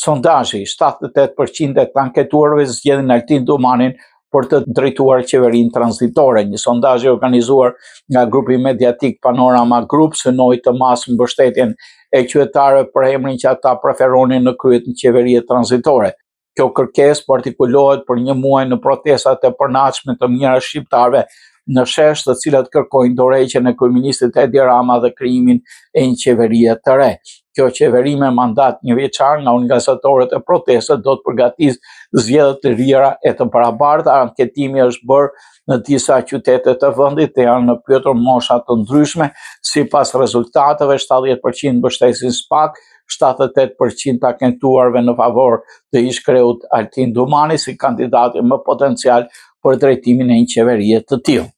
sondazhi, 78% e të anketuarve zgjedhin Altin Dumanin për të drejtuar qeverinë tranzitore. Një sondazh i organizuar nga grupi mediatik Panorama Group synoi të masë mbështetjen e qytetarëve për emrin që ata preferonin në krye të qeverisë tranzitore. Kjo kërkesë po artikulohet për një muaj në protestat e përnaçme të mijëra shqiptarëve në shesh, të cilat kërkojnë dorëheqjen e kryeministit Edi Rama dhe krijimin e një qeverie të re. Kjo qeveri me mandat njëvjeçar nga organizatorët e protestës do të përgatisë zgjedhje të lira e të barabarta. Anketimi është bërë në disa qytete të vendit dhe janë në pyetur mosha të ndryshme. Sipas rezultateve, 70% mbështesin SPAK, 78% të anketuarve në favor të ish-kreut Altin Dumani si kandidati më potencial për drejtimin e një qeverie të tillë.